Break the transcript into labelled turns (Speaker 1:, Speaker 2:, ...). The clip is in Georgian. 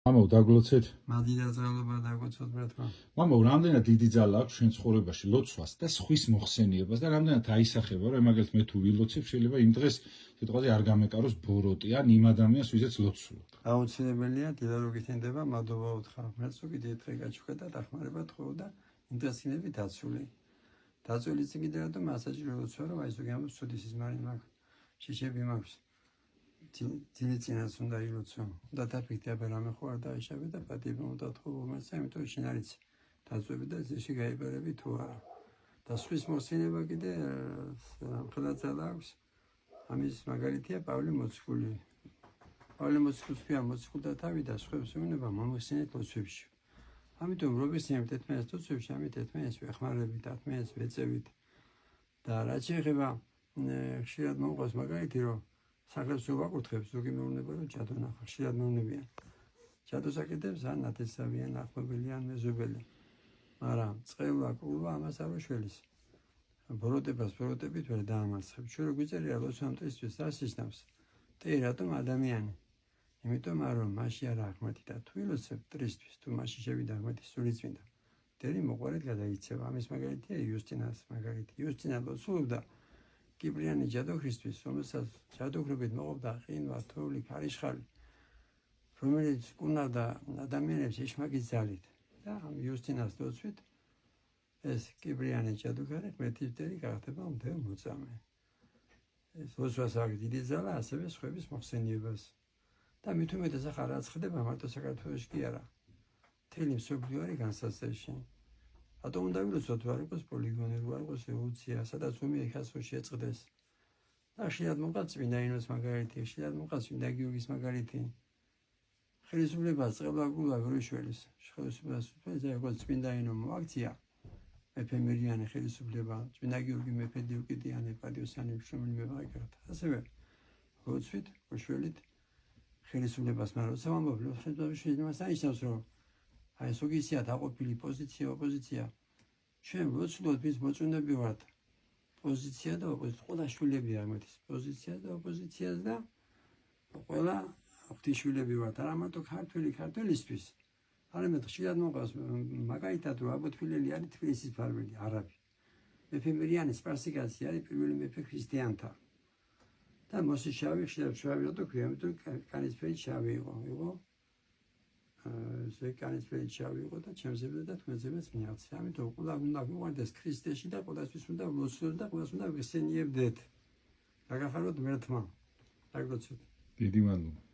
Speaker 1: მამაო დაგლოცეთ.
Speaker 2: მადიდაძალობა დაგოცოთ ბრატმა.
Speaker 1: მამაო, რამდენად დიდი ძალა აქვს შენ ცხოვრებაში ლოცვას და სხვის მოხსენიებას და რამდენად აისახება, რომ მაგალითად მე თუ ვილოცებ, შეიძლება იმ დღეს სიტყვაზე არ გამეკაროს ბოროტი ან იმ ადამიანს, ვიზეც ლოცულობ.
Speaker 2: აუცილებელია დილა რო გითენდება, მადლობა უთხრა. მეც კიდე ერთხელ გაჩვედა დახმარება თხოვ და ინტენსივები დაცული. დაწვილი წიგნი რატომ ასაჭირო ლოცვა, რომ აი ზოგი ამბობს ცუდი სიზმარი მაქვს. შეშები მაქვს. ძილი წინას უნდა ილოცო და დაფიქრე აბა რამე ხო არ დაიშავე და პატიება უნდა თხოვ უმას ამიტომ შენ არის დაწვები და ზეში გაიბერები თუ არა და სხვის მოსინება კიდე ხელად ძალა აქვს ამის მაგალითია პავლე მოციქული მოციქულთა თავი და სხვებს უნება მომხსენეთ ლოცვებში ამიტომ რობისნიერ თეთმენს ლოცვებში ამით თეთმენს ვეხმარებით თათმენს ვეწევით და რაც შეეხება ხშირად მომყავს მაგალითი რომ საგრებს ვაკურთხებს ზოგი მეუბნება რომ ჯადო ნახა ხშირად მეუბნებიან ჯადოს აკეთებს ან ნათესავიან ახლობელი ან მეზობელი მაგრამ წყევლა კულვა ამას არ უშველის ბოროტებით ვერ დაამარცხებ ჩვენ რო გვიწერია ლოცვა მტისთვის დასისნავს ტე რატომ ადამიანი იმიტომ რომ მასში არა აღმათი და თუ ილოცებ მტრისთვის თუ მასში შევიდა აღმათი სულიწმინდა დერი მოყარეთ გადაიქცევა ამის მაგალითია იუსტინას მაგალითი იუსტინა ლოცულობდა კიბრიანი ჯადო ქრისტეს, რომელსაც ჯადოქრობით მოყავდა ყინვა, თოვლი, ქარიშხალი, რომელიც კუნავდა ადამიანებს ეშმაკის ძალით. და ამ იუსტინას ლოცვით ეს კიბრიანი ჯადოქარი ღმერთისდერი გახდება მთელ მოწამე. ეს ლოცვას აქვს დიდი ძალა, ასევე სხვების მოხსენიებას. და მით უმეტეს ახლა რაც ხდება მარტო საქართველოში კი არა. მთელი მსოფლიო არის განსაცდელში. რატომ უნდა ვილოცოთ, არ იყოს პოლიგონი, არ იყოს ევოლუცია, სადაც ომი ეხასო შეწყდეს. და ხშირად მოყავს წმინდა ინოს მაგალითი, ხშირად მოყავს წმინდა გიორგის მაგალითი. ხელისუფლება წყებლა გულა ვერიშველის. ხელისუფლებას უწევს როგორც წმინდა ინო მოაქცია. მეფე მირიანი ხელისუფლება, წმინდა გიორგი მეფე დიოკლეტიანი პატიოსანი შრომელი მევაღებთ. ასევე ლოცვით, უშველით ხელისუფლებას მაროცა ამბობ, ხელისუფლება შეიძლება საერთოდ რომ აი სოგისია დაყოფილი პოზიცია ოპოზიცია ჩვენ ვოცნოთ მის მოწონები ვართ პოზიცია და ოპოზიცია ყველა შვილებია ამეთის პოზიცია და ოპოზიციას და ყველა ღვთისმშობლები ვართ არა მარტო ქართველისთვის არამედ ხშირად მოყავს მაგალითად რომ აბოთფილელი არის თბილისის მფარველი არაბი მეფე მირიანი სპარსიკაცი არის პირველი მეფე ქრისტიანთა და მოსი შავი ხშირად შავი რატო ქვია ამიტომ კანისფერი შავი იყო ზეკანის ჩავი იყო და ჩემზეც და თქვენზეც მიაღწია. ამიტომ ყველა უნდა გვიყვარდეს ქრისტეში და ყველასთვის უნდა ვლოცოთ და ყველას უნდა ვხსენიებდეთ. გაგახაროთ მერთმა. დაგლოცოთ.
Speaker 1: დიდი მადლობა.